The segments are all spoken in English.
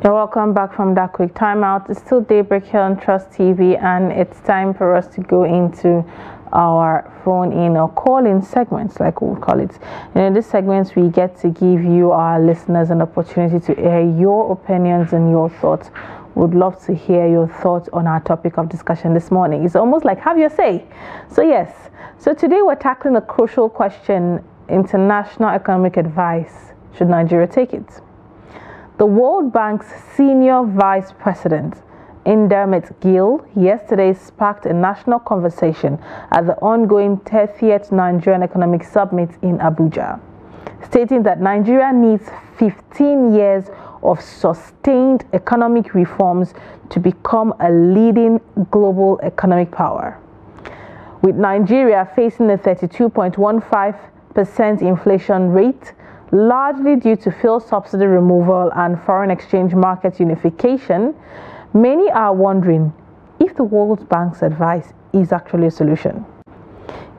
You're welcome back from that quick timeout. It's still Daybreak here on Trust TV, and it's time for us to go into our phone-in or call-in segments, like we would call it. And in these segments, we get to give you, our listeners, an opportunity to hear your opinions and your thoughts. Would love to hear your thoughts on our topic of discussion this morning. It's almost like have your say. So yes, so today we're tackling a crucial question: international economic advice. Should Nigeria take it? The World Bank's senior vice president, Indermit Gill, yesterday sparked a national conversation at the ongoing 30th Nigerian Economic Summit in Abuja, stating that Nigeria needs 15 years of sustained economic reforms to become a leading global economic power. With Nigeria facing a 32.15% inflation rate, largely due to fuel subsidy removal and foreign exchange market unification, many are wondering if the World Bank's advice is actually a solution.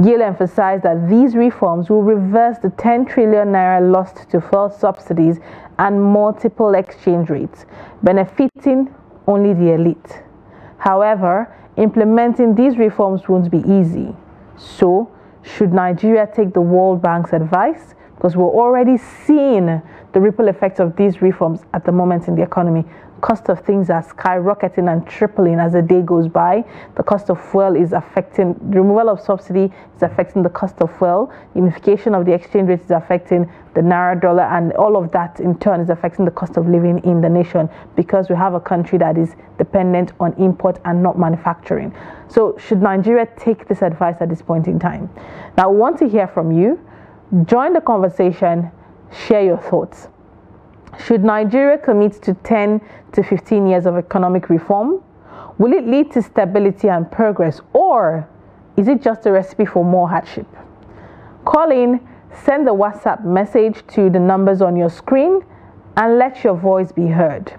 Gill emphasized that these reforms will reverse the 10 trillion naira lost to fuel subsidies and multiple exchange rates, benefiting only the elite. However, implementing these reforms won't be easy. So, should Nigeria take the World Bank's advice? Because we're already seeing the ripple effects of these reforms at the moment in the economy. Cost of things are skyrocketing and tripling as the day goes by. The cost of fuel is affecting, the removal of subsidy is affecting the cost of fuel. Unification of the exchange rate is affecting the naira dollar, and all of that in turn is affecting the cost of living in the nation, because we have a country that is dependent on import and not manufacturing. So should Nigeria take this advice at this point in time? Now, we want to hear from you. Join the conversation, share your thoughts. Should Nigeria commit to 10 to 15 years of economic reform? Will it lead to stability and progress, or is it just a recipe for more hardship? Call in, send a WhatsApp message to the numbers on your screen, and let your voice be heard.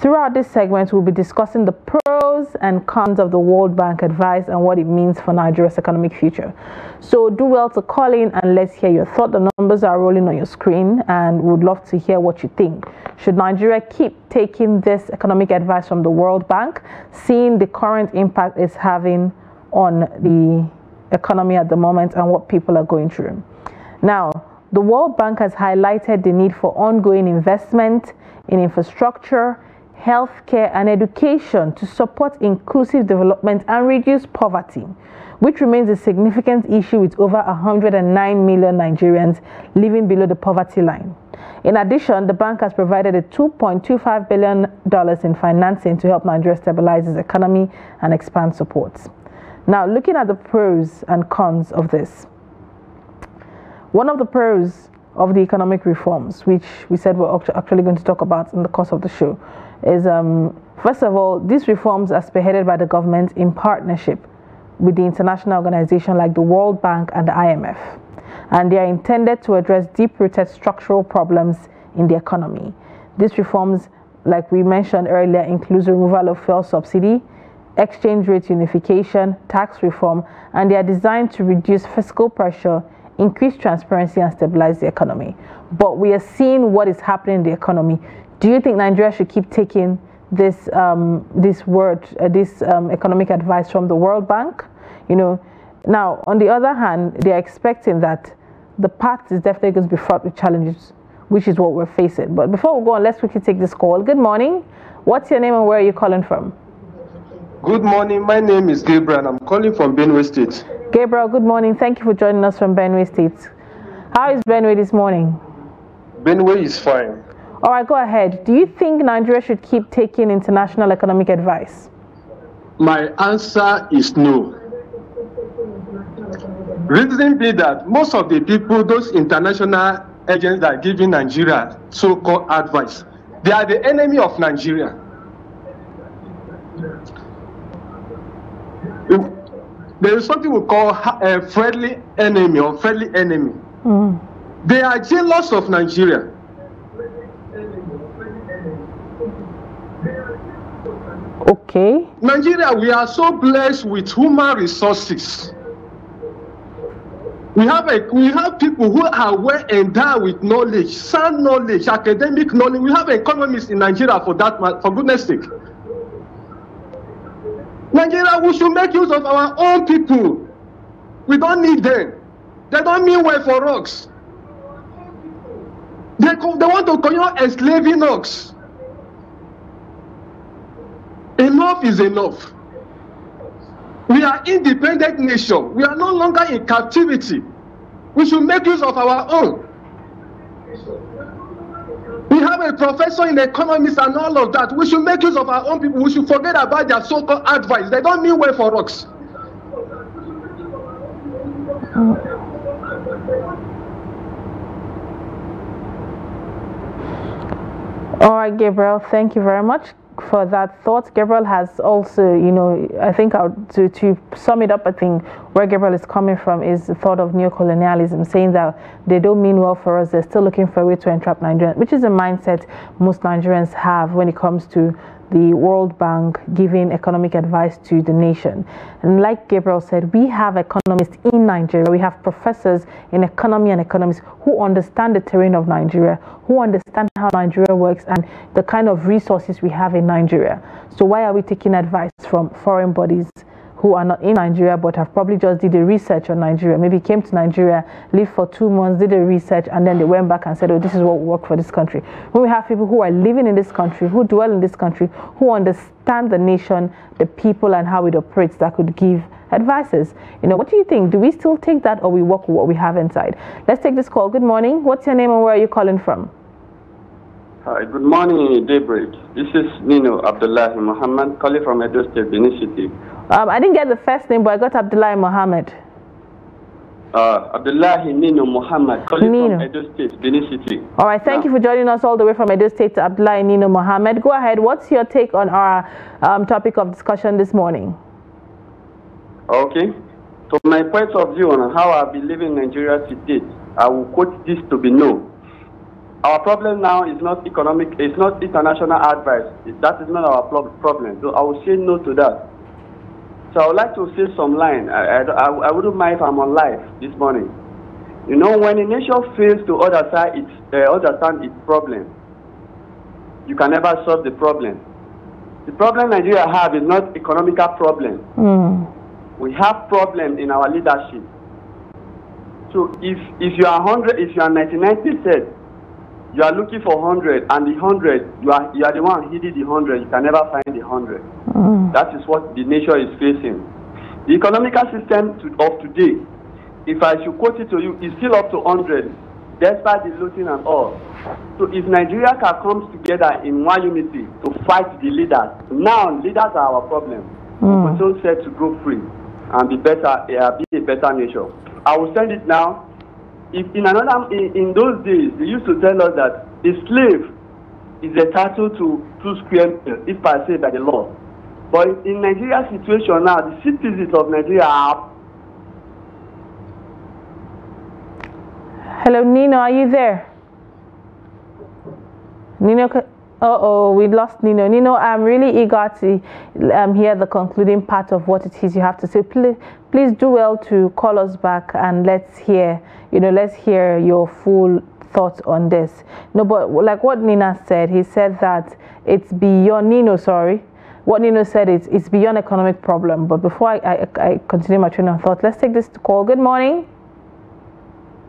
Throughout this segment, we'll be discussing the pros and cons of the World Bank advice and what it means for Nigeria's economic future. So do well to call in and let's hear your thought. The numbers are rolling on your screen, and we'd love to hear what you think. Should Nigeria keep taking this economic advice from the World Bank, seeing the current impact it's having on the economy at the moment and what people are going through? Now, the World Bank has highlighted the need for ongoing investment in infrastructure, healthcare and education to support inclusive development and reduce poverty, which remains a significant issue with over 109 million Nigerians living below the poverty line. In addition, the bank has provided a $2.25 billion in financing to help Nigeria stabilize its economy and expand supports. Now, looking at the pros and cons of this. One of the pros of the economic reforms, which we said we're actually going to talk about in the course of the show, is first of all, these reforms are spearheaded by the government in partnership with the international organizations like the World Bank and the IMF, and they are intended to address deep-rooted structural problems in the economy. These reforms, like we mentioned earlier, include removal of fuel subsidy, exchange rate unification, tax reform, and they are designed to reduce fiscal pressure, increase transparency, and stabilize the economy. But we are seeing what is happening in the economy. Do you think Nigeria should keep taking this economic advice from the World Bank? You know, now on the other hand, they are expecting that the path is definitely going to be fraught with challenges, which is what we're facing. But before we go on, let's quickly take this call. Good morning. What's your name and where are you calling from? Good morning. My name is Gabriel and I'm calling from Benue State. Gabriel, good morning. Thank you for joining us from Benue State. How is Benue this morning? Benue is fine. All right, go ahead. Do you think Nigeria should keep taking international economic advice? My answer is no. Reason being that most of the people, those international agents that are giving Nigeria so-called advice, they are the enemy of Nigeria. There is something we call a friendly enemy or friendly enemy. They are jealous of Nigeria. Okay. Nigeria, we are so blessed with human resources. We have people who are well endowed with knowledge, sound knowledge, academic knowledge. We have economists in Nigeria for that, for goodness sake. Nigeria, we should make use of our own people. We don't need them. They don't mean well for us. They want to continue enslaving us. Enough is enough. We are independent nation. We are no longer in captivity. We should make use of our own. We have a professor in economics and all of that. We should make use of our own people. We should forget about their so-called advice. They don't mean well for us. All right, Gabriel, thank you very much for that thought. Gabriel has also, I think to sum it up, I think where Gabriel is coming from is the thought of neocolonialism, saying that they don't mean well for us. They're still looking for a way to entrap Nigerians, which is a mindset most Nigerians have when it comes to the World Bank giving economic advice to the nation. And like Gabriel said, we have economists in Nigeria. We have professors in economy and economics who understand the terrain of Nigeria, who understand how Nigeria works and the kind of resources we have in Nigeria. So why are we taking advice from foreign bodies who are not in Nigeria but have probably just did the research on Nigeria, maybe came to Nigeria, lived for 2 months, did the research, and then they went back and said, oh, this is what will work for this country. When we have people who are living in this country, who dwell in this country, who understand the nation, the people, and how it operates, that could give advices. What do you think? Do we still take that, or we work with what we have inside? Let's take this call. Good morning. What's your name and where are you calling from? Hi, good morning, Daybreak. This is Nino Abdullahi Muhammad, calling from Edo State, Benin City. I didn't get the first name, but I got Abdullahi Muhammad. Abdullahi Nino Muhammad, calling from Edo State, Benin City. All right, thank you for joining us all the way from Edo State to Abdullahi Nino Muhammad. Go ahead. What's your take on our topic of discussion this morning? Okay. So my point of view on how I believe in Nigeria today, I will quote this to be no. Our problem now is not economic, it's not international advice. That is not our problem. So I will say no to that. So I would like to say some line. I wouldn't mind if I'm on live this morning. When a nation fails to understand its problem, you can never solve the problem. The problem Nigeria have is not economical problem. We have problem in our leadership. So if you are 100, if you are 99%, you are looking for 100, and the 100, you are the one hitting the 100. You can never find the 100. That is what the nation is facing. The economical system of today, if I should quote it to you, is still up to 100, despite the looting and all. So if Nigeria can come together in one unity to fight the leaders, now leaders are our problem. We're so set to go free and be a better nation. I will send it now. If in those days, they used to tell us that a slave is entitled to 2 square meters, if I say by the law. But in Nigeria's situation now, the citizens of Nigeria are... Hello, Nino, are you there? Nino, we lost Nino. Nino, I'm really eager to hear the concluding part of what it is you have to say. Please do well to call us back and let's hear your full thoughts on this. No, but like what Nina said, he said that it's beyond what Nino said is it's beyond economic problem. But before I continue my train of thought, let's take this call. Good morning.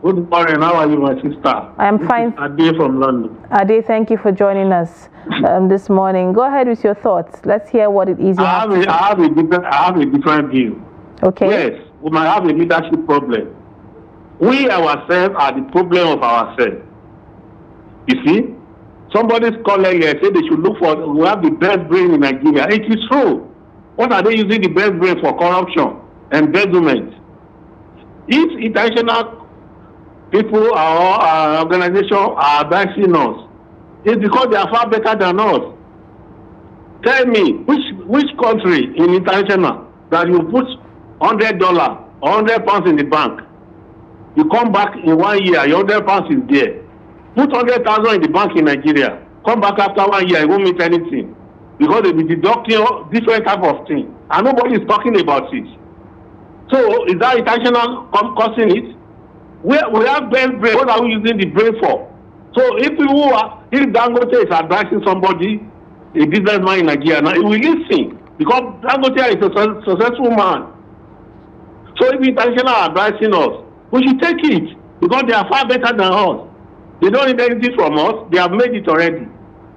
Good morning. How are you, my sister? I am fine. Ade from London. Ade, thank you for joining us this morning. Go ahead with your thoughts. Let's hear what it is you have to say. I have a different view. Okay. Yes, we might have a leadership problem. We ourselves are the problem of ourselves. You see, somebody's calling here said they should look for who have the best brain in Nigeria. It is true. What are they using the best brain for? Corruption, embezzlement. If international people or organizations are advising us, it's because they are far better than us. Tell me, which country in international that you put $100 or £100 in the bank, you come back in 1 year, your £100 is there. Put 100,000 in the bank in Nigeria, come back after 1 year, it won't mean anything. Because they'll be deducting different type of things. And nobody is talking about it. So is that intentional causing it? We have best brain. What are we using the brain for? So if Dangote is advising somebody, a businessman in Nigeria, now he will listen because Dangote is a successful man. So if international are advising us, we should take it because they are far better than us. They don't need anything from us. They have made it already.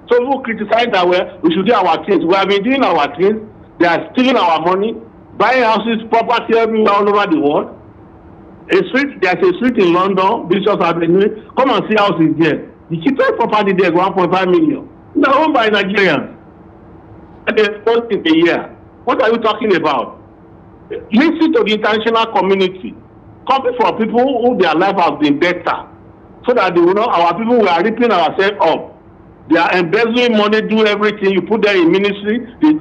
So people criticize that we should do our things. We have been doing our things. They are stealing our money, buying houses, property everywhere all over the world. There's a street in London, Bishop Avenue. Come and see houses there. The cheapest property there is 1.5 million. They're owned by Nigerians. And they're spending a year. What are you talking about? Listen to the international community. Copy for people who their life has been better. So that they will know our people, we are ripping ourselves up. They are embezzling money, do everything. You put them in ministry, they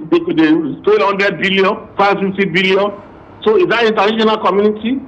stole 100 billion, 550 billion. So is that international community?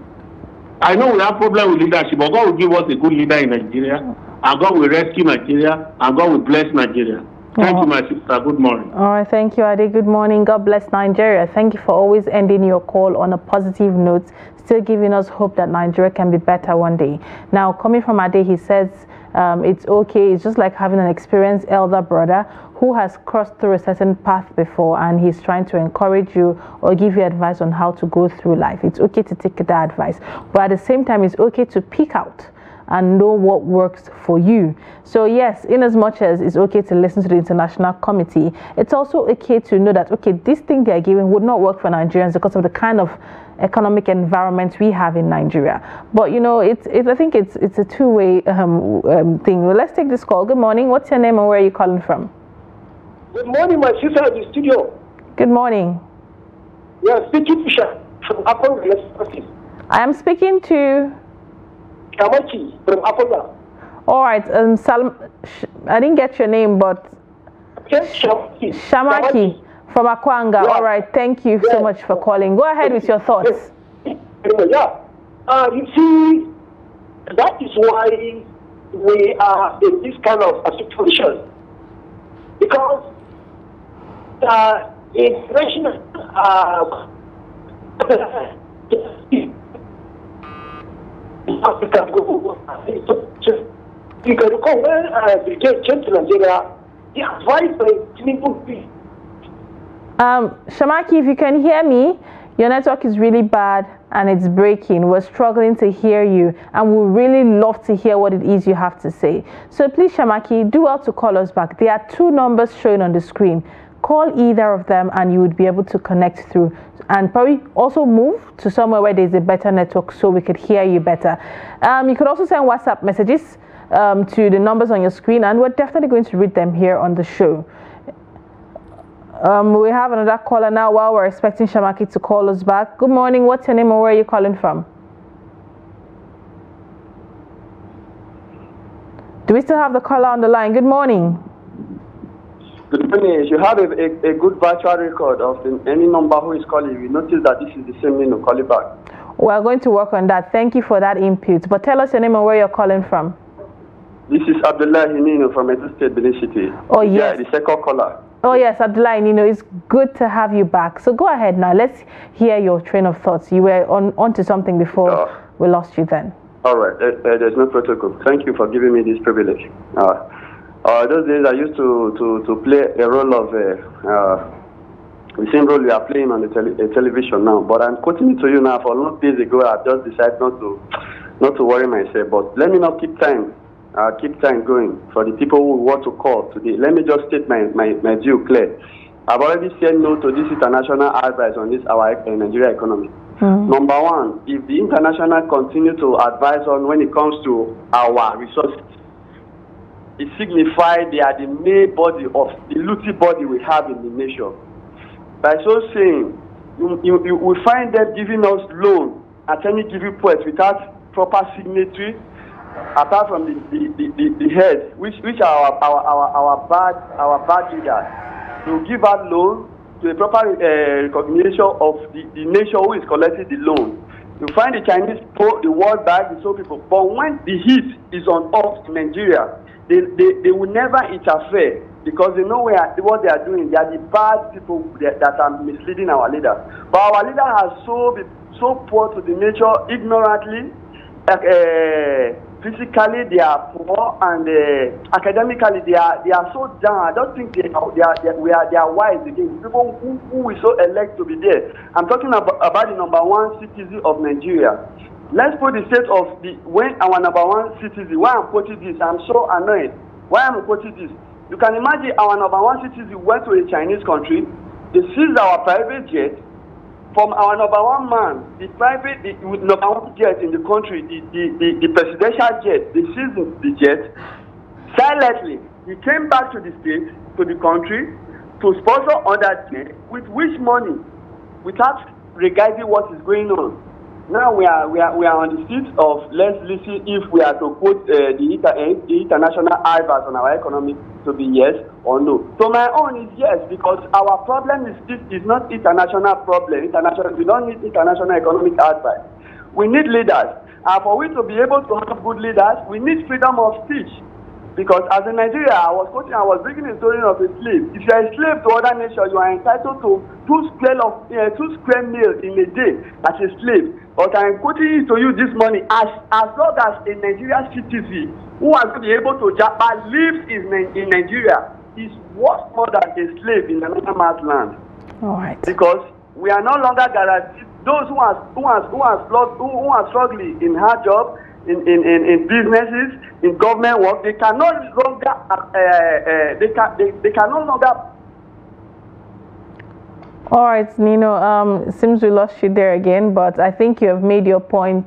I know we have problem with leadership, but God will give us a good leader in Nigeria, and God will rescue Nigeria, and God will bless Nigeria. Thank you, my sister. Good morning. All right, thank you, Ade. Good morning. God bless Nigeria. Thank you for always ending your call on a positive note, still giving us hope that Nigeria can be better one day. Now, coming from Ade, he says it's okay. It's just like having an experienced elder brother who has crossed through a certain path before, and he's trying to encourage you or give you advice on how to go through life. It's okay to take that advice, but at the same time, it's okay to pick out and know what works for you. So yes, in as much as it's okay to listen to the international committee, it's also okay to know that, okay, this thing they are giving would not work for Nigerians because of the kind of economic environment we have in Nigeria. But you know, I think it's a two-way thing. Well, let's take this call. Good morning. What's your name and where are you calling from? Good morning, my sister at the studio. Good morning. Yeah, speaking to from Apple. I am speaking to Shamaki from Apple. All right, I didn't get your name, but Shamaki from Akwanga. Yeah. All right, thank you so much for calling. Go ahead with your thoughts. Yeah, you see, that is why we are in this kind of a situation, because inflation you can recall when Brigade came to Nigeria, the advice by tinubu. Shamaki, if you can hear me, your network is really bad and it's breaking. We're struggling to hear you, and we really love to hear what it is you have to say. So please, Shamaki, do well to call us back. There are two numbers showing on the screen. Call either of them and you would be able to connect through, and probably also move to somewhere where there's a better network so we could hear you better. You could also send WhatsApp messages to the numbers on your screen, and we're definitely going to read them here on the show. We have another caller now while we're expecting Shamaki to call us back. Good morning. What's your name and where are you calling from? Do we still have the caller on the line? Good morning. Good morning. You have a good virtual record of any number who is calling. You notice that this is the same name to call you back. We're going to work on that. Thank you for that input. But tell us your name and where you're calling from. This is Abdullah Hinino from Edo State, Benin City. Oh, yes. Yeah, the second caller. Oh, yes, Abdullah Hinino. It's good to have you back. So go ahead now. Let's hear your train of thoughts. You were onto something before we lost you then. All right. There's no protocol. Thank you for giving me this privilege. Those days I used to play a role of the same role you are playing on the television now. But I'm quoting it to you now. For long days ago, I just decided not to worry myself. But let me not keep time going for the people who want to call today. Let me just state my view clear. I've already said no to this international advice on this our Nigeria economy. Number one, if the international continue to advise on when it comes to our resources, it signifies they are the main body of the looting body we have in the nation. By so saying, we find them giving us loan at any given point without proper signatory, apart from the head, which are our bad leaders. To give out loan to a proper recognition of the nation who is collecting the loan. You find the Chinese, the World Bank, the so people. But when the heat is on us in Nigeria, they will never interfere because they know what they are doing. They are the bad people that are misleading our leader. But our leader has been so poor to the nature ignorantly physically they are poor, and academically they are so down. I don't think they are wise again. People who we so elect to be there. I'm talking about the #1 citizen of Nigeria. Let's put the state of when our #1 citizen. Why I'm quoting this? I'm so annoyed. Why I'm quoting this? You can imagine our #1 citizen went to a Chinese country. They seized our private jet. From our #1 man, the #1 jet in the country, the presidential jet, they seized the jet. Silently, he came back to the state, to the country, to sponsor other jet, with which money, without regarding what is going on. Now we are on the seat of, let's listen if we are to put the international advice on our economy to be yes or no. So my own is yes, because our problem is not international problem. We don't need international economic advice. We need leaders. And for we to be able to have good leaders, we need freedom of speech. Because as in Nigeria, I was bringing a story of a slave. If you are a slave to other nations, you are entitled to 2 square meals in a day as a slave. But I'm quoting it to you this morning, as long as a Nigerian citizen who has been able to Japan lives in Nigeria is worth more than a slave in another man's land. All right. Because we are no longer guaranteed those who are struggling in hard jobs, in businesses, in government work. They can no longer they can no longer. All right, Nino, it seems we lost you there again, but I think you have made your point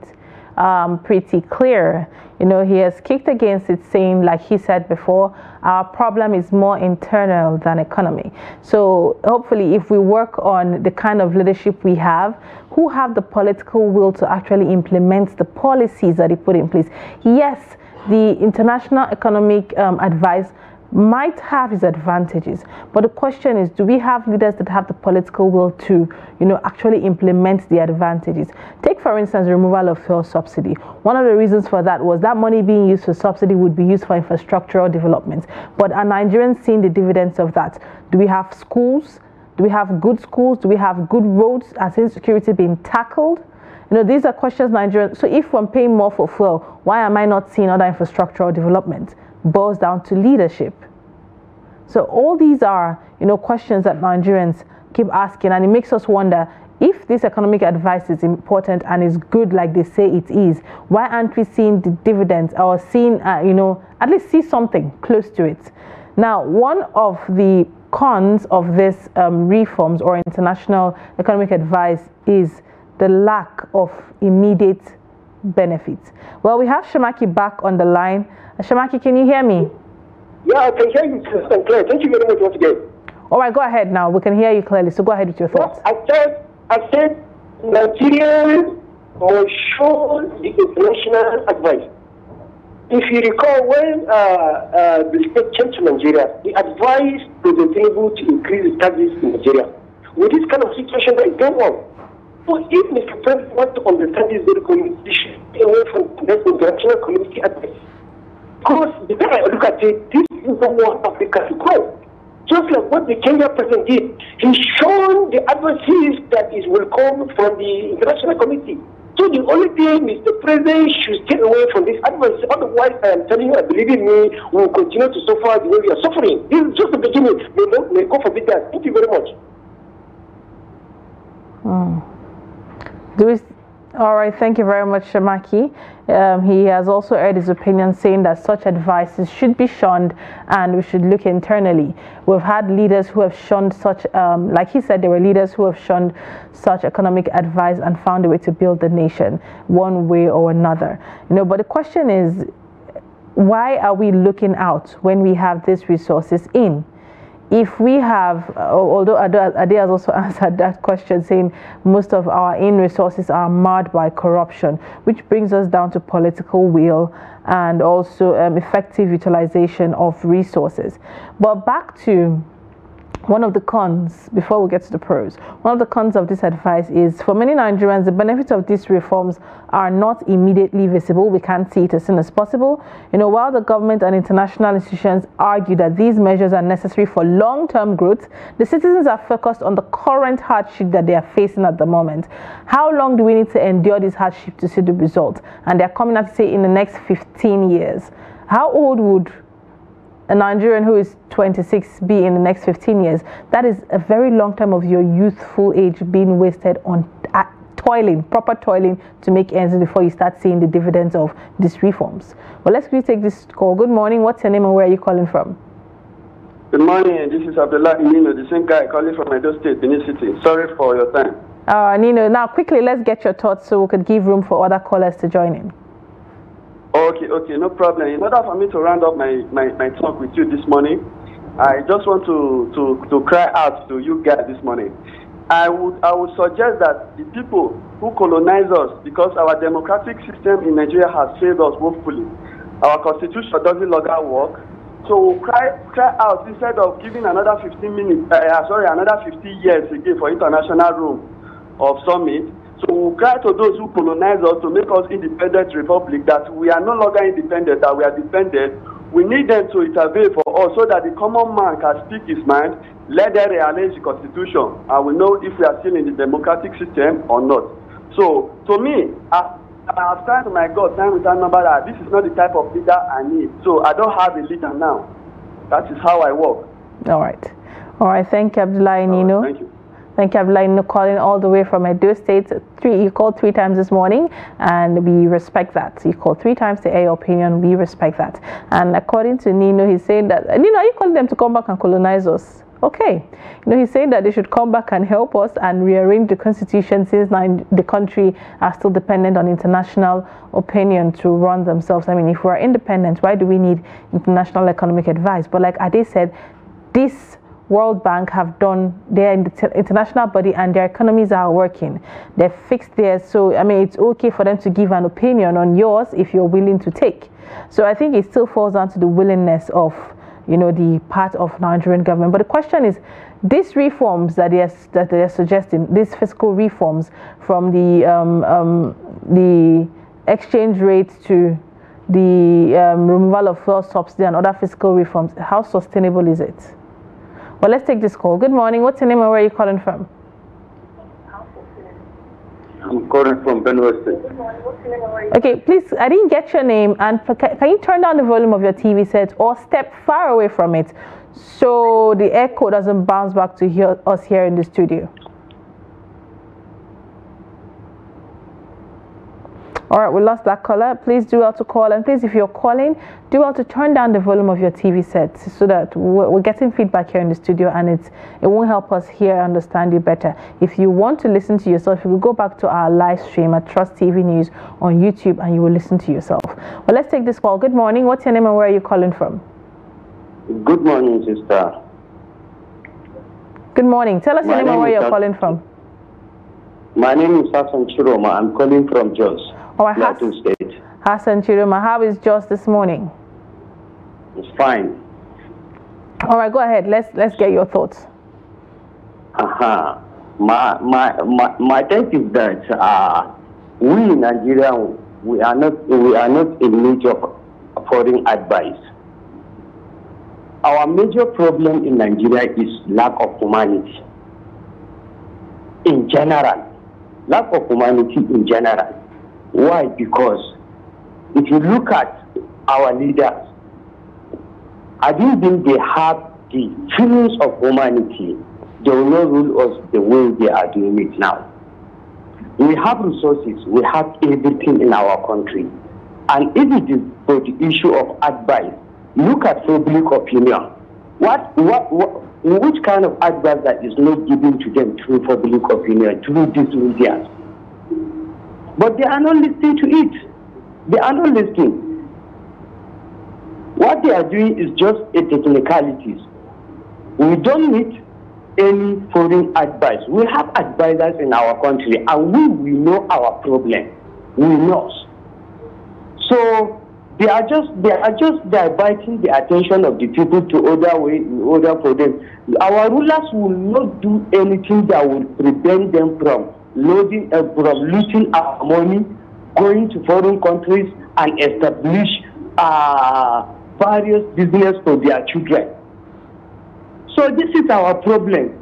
pretty clear. He has kicked against it, saying, like he said before, our problem is more internal than economy. So hopefully if we work on the kind of leadership we have, who have the political will to actually implement the policies that he put in place. Yes, the international economic advice might have its advantages, but the question is, do we have leaders that have the political will to actually implement the advantages? Take for instance the removal of fuel subsidy. One of the reasons for that was that money being used for subsidy would be used for infrastructural development, but are Nigerians seeing the dividends of that? Do we have schools? Do we have good schools? Do we have good roads? Has insecurity been tackled? These are questions Nigerians. So if I'm paying more for fuel, why am I not seeing other infrastructural development? Boils down to leadership. So all these are questions that Nigerians keep asking, and it makes us wonder, if this economic advice is important and is good like they say it is, why aren't we seeing the dividends, or seeing at least see something close to it? Now, one of the cons of this reforms or international economic advice is the lack of immediate benefits. Well, we have Shamaki back on the line. Shamaki, can you hear me? Yeah, I can hear you crystal clear. Thank you very much once again. All right, go ahead now. We can hear you clearly, so go ahead with your thoughts. I said Nigerians must show the international advice. If you recall, when the state came to Nigeria, the advice to the tinubu to increase the taxes in Nigeria. With this kind of situation that is going on, so if Mr. President wants to understand this very community, he should stay away from the international community advice. Because the way I look at it, this is the one Africa to grow. Just like what the Kenya president did. He's shown the advances that is welcome from the international community. So the only thing is the president should stay away from this advice. Otherwise, I am telling you, and believe in me, we will continue to suffer the way we are suffering. This is just the beginning. May God forbid that. Thank you very much. All right, thank you very much, Shamaki. He has also aired his opinion, saying that such advices should be shunned and we should look internally. We've had leaders who have shunned such, like he said, there were leaders who have shunned such economic advice and found a way to build the nation one way or another. But the question is, why are we looking out when we have these resources in? If we have, although Ade has also answered that question, saying most of our resources are marred by corruption, which brings us down to political will and also effective utilization of resources. But back to one of the cons, before we get to the pros, one of the cons of this advice is for many Nigerians, the benefits of these reforms are not immediately visible. We can't see it as soon as possible. While the government and international institutions argue that these measures are necessary for long-term growth, the citizens are focused on the current hardship that they are facing at the moment. How long do we need to endure this hardship to see the result? And they're coming out to say in the next 15 years. How old would a Nigerian who is 26 be in the next 15 years? That is a very long time of your youthful age being wasted on proper toiling to make ends before you start seeing the dividends of these reforms. Well, let's quickly take this call. Good morning. What's your name and where are you calling from? Good morning. This is Abdullah Nino, the same guy calling from Edo State, Benin City. Sorry for your time. Nino, now quickly, let's get your thoughts so we could give room for other callers to join in. Okay, no problem. In order for me to round up my talk with you this morning, I just want to cry out to you guys this morning. I would suggest that the people who colonize us, because our democratic system in Nigeria has failed us woefully, our constitution doesn't longer work. So we'll cry out instead of giving another 50 years again for international room of summit. So we'll cry to those who colonize us to make us independent republic that we are no longer independent, that we are dependent. We need them to intervene for us so that the common man can speak his mind, let them rearrange the constitution, and we know if we are still in the democratic system or not. So to me, I have signed to my God, time without number, that this is not the type of leader I need. So I don't have a leader now. That is how I work. All right. Thank you, Abdullah Nino. Thank you. Thank you, Abdullah, calling all the way from Edo State. You called 3 times this morning, and we respect that. You called 3 times to air your opinion. We respect that. And according to Nino, he's saying that, Nino, are you calling them to come back and colonize us? Okay. He's saying that they should come back and help us and rearrange the constitution since the country are still dependent on international opinion to run themselves. I mean, if we're independent, why do we need international economic advice? But like Ade said, this World Bank have done their international body and their economies are working. They're fixed there. So, I mean, it's okay for them to give an opinion on yours if you're willing to take. So I think it still falls down to the willingness of, the part of Nigerian government. But the question is, these reforms that they're suggesting, these fiscal reforms from the exchange rate to the removal of fuel subsidy and other fiscal reforms, how sustainable is it? Well, let's take this call. Good morning. What's your name and where are you calling from? I'm calling from Benue State. Okay, please, I didn't get your name. And can you turn down the volume of your TV set or step far away from it so the echo doesn't bounce back to us here in the studio? All right, we lost that caller. Please do well to call, and please, if you're calling, do well to turn down the volume of your TV set so that we're getting feedback here in the studio, and it won't help us here understand you better. If you want to listen to yourself, you will go back to our live stream at Trust TV News on YouTube, and you will listen to yourself. Well, let's take this call. Good morning. What's your name and where are you calling from? Good morning, sister. Good morning. Tell us your name and where you're calling from. My name is Hassan Chiroma. I'm calling from Jos. All right, Hassan Chiroma, how is Jos this morning? It's fine. All right, go ahead. Let's get your thoughts. My take is that we in Nigeria we are not in need of foreign advice. Our major problem in Nigeria is lack of humanity. In general, lack of humanity in general. Why? Because if you look at our leaders, I don't think they have the feelings of humanity. They will not rule us the way they are doing it now. We have resources, we have everything in our country. And if it is for the issue of advice, look at public opinion. Which kind of advice that is not given to them through public opinion, through these media? But they are not listening to it. They are not listening. What they are doing is just a technicalities. We don't need any foreign advice. We have advisors in our country, and we know our problem. We know. So They are just diverting the attention of the people to other way in order for them. Our rulers will not do anything that will prevent them from looting our money, going to foreign countries and establish various business for their children. So this is our problem.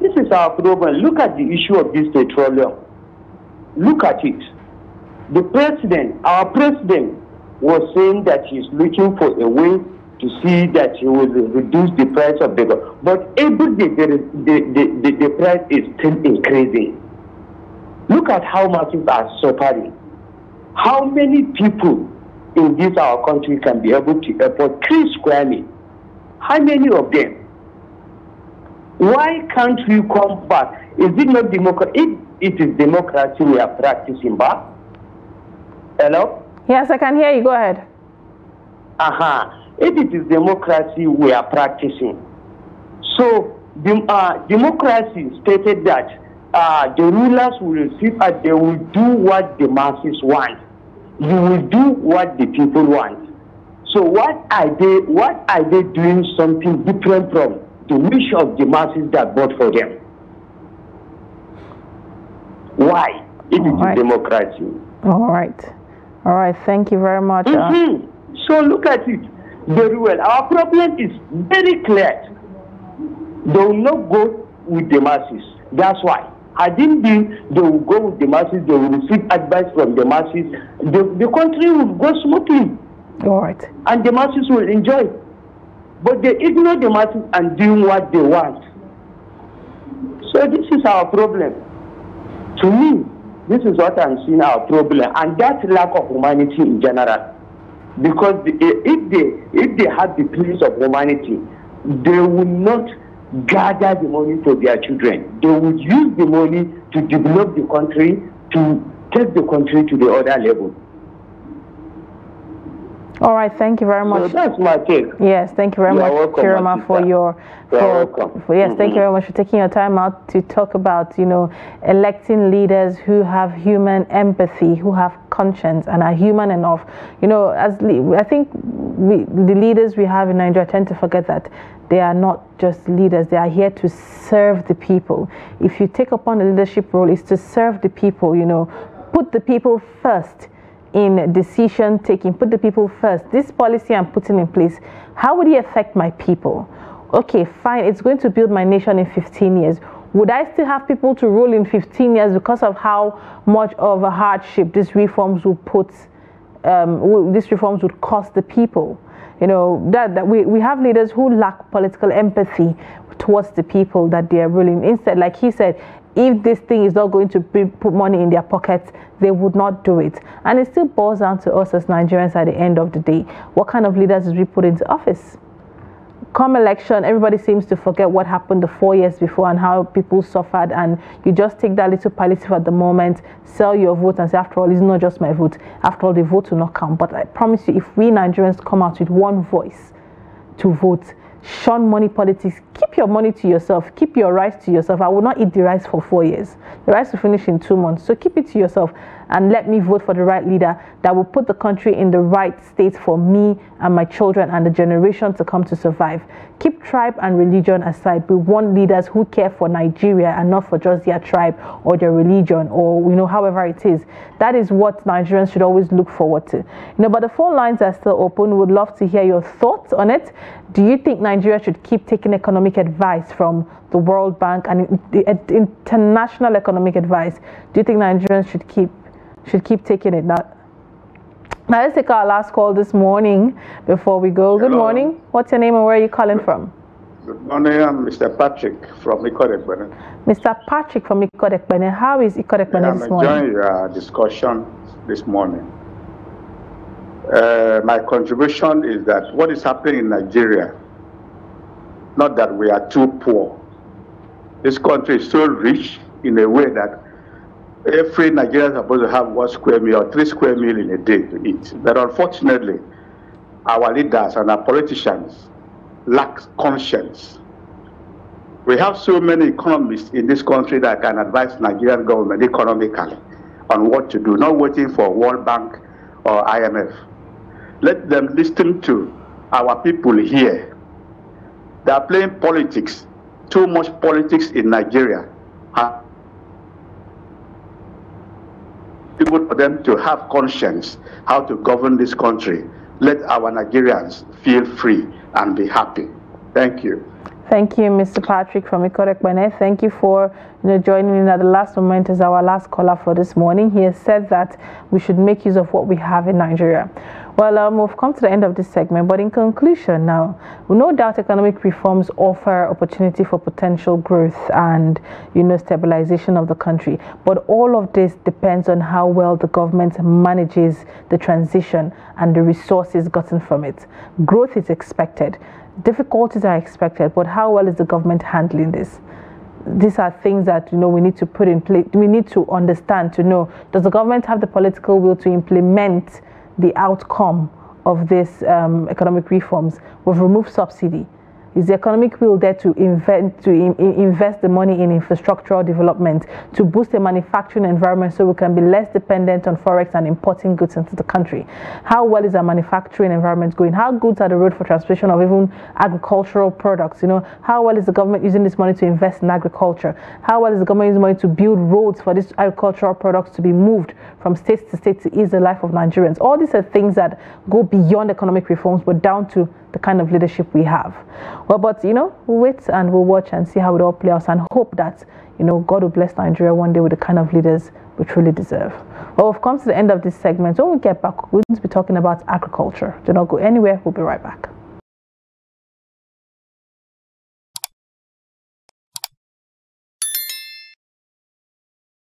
This is our problem. Look at the issue of this petroleum. Look at it. The president, our president, was saying that he's looking for a way to see that he will reduce the price of the gas. But every day the price is still increasing. Look at how masses are suffering. How many people in this our country can be able to afford 3 square meters? How many of them? Why can't we come back? Is it not democracy? If it is democracy we are practicing back. Hello? Yes, I can hear you. Go ahead. If it is democracy we are practicing. So democracy stated that the rulers will receive and they will do what the masses want. You will do what the people want. So what are they doing something different from the wish of the masses that vote for them? Why? It is democracy. All right. Thank you very much. So look at it very well. Our problem is very clear. They will not go with the masses. That's why. Had it been they will go with the masses, they will receive advice from the masses, the country will go smoothly. All right. And the masses will enjoy. But they ignore the masses and doing what they want. So this is our problem. To me, this is what I'm seeing our problem, and that lack of humanity in general. Because if they have the place of humanity, they will not gather the money for their children. They will use the money to develop the country, to take the country to the other level. All right, thank you very much. So that's my take. Yes, thank you very much, Chiroma, for your. Yes, thank you very much for taking your time out to talk about, electing leaders who have human empathy, who have conscience, and are human enough. I think the leaders we have in Nigeria tend to forget that they are not just leaders; they are here to serve the people. If you take upon a leadership role, it's to serve the people. Put the people first in decision taking, put the people first. This policy I'm putting in place, how would it affect my people? Okay, fine, it's going to build my nation in 15 years. Would I still have people to rule in 15 years because of how much of a hardship these reforms will put, these reforms would cost the people? That we have leaders who lack political empathy towards the people that they are ruling. Instead, like he said, if this thing is not going to put money in their pockets, they would not do it. And it still boils down to us as Nigerians at the end of the day. What kind of leaders did we put into office? Come election, everybody seems to forget what happened the 4 years before and how people suffered, and you just take that little palliative at the moment, sell your vote and say, after all, it's not just my vote. After all, the vote will not count. But I promise you, if we Nigerians come out with one voice to vote, shun money politics, keep your money to yourself, keep your rice to yourself. I will not eat the rice for 4 years. The rice will finish in 2 months. So keep it to yourself and let me vote for the right leader that will put the country in the right state for me and my children and the generation to come to survive. Keep tribe and religion aside. We want leaders who care for Nigeria and not for just their tribe or their religion or, however it is. That is what Nigerians should always look forward to. But the phone lines are still open. We would love to hear your thoughts on it. Do you think Nigeria should keep taking economic advice from the World Bank and international economic advice? Do you think Nigerians should keep taking it? Now let's take our last call this morning before we go. Good morning. What's your name and where are you calling from? Good morning. I'm Mr. Patrick from Ikodekbene. Mr. Patrick from Ikodekbene. How is Ikodekbene this morning? I'm enjoying your discussion this morning. My contribution is that what is happening in Nigeria, not that we are too poor. This country is so rich in a way that every Nigerian is supposed to have 1 square meal or 3 square meal in a day to eat. But unfortunately, our leaders and our politicians lack conscience. We have so many economists in this country that can advise Nigerian government economically on what to do, not waiting for World Bank or IMF. Let them listen to our people here. They are playing politics, too much politics in Nigeria. People for them to have conscience how to govern this country. Let our Nigerians feel free and be happy. Thank you. Thank you, Mr. Patrick from Ikorekbane. Thank you for joining in at the last moment as our last caller for this morning. He has said that we should make use of what we have in Nigeria. Well, we've come to the end of this segment, but in conclusion now, no doubt economic reforms offer opportunity for potential growth and, stabilization of the country. But all of this depends on how well the government manages the transition and the resources gotten from it. Growth is expected. Difficulties are expected, but how well is the government handling this? These are things that we need to put in place. We need to understand to know, does the government have the political will to implement the outcome of these economic reforms? We've removed subsidy. Is the economic will there to invest the money in infrastructural development, to boost the manufacturing environment so we can be less dependent on forex and importing goods into the country? How well is our manufacturing environment going? How good are the road for transportation of even agricultural products? How well is the government using this money to invest in agriculture? How well is the government using money to build roads for these agricultural products to be moved from state to state to ease the life of Nigerians? All these are things that go beyond economic reforms, but down to the kind of leadership we have. Well, but we'll wait and we'll watch and see how it all plays out, and hope that God will bless Nigeria one day with the kind of leaders we truly deserve. Well, we've come to the end of this segment. When we get back, we'll be talking about agriculture. Do not go anywhere. We'll be right back.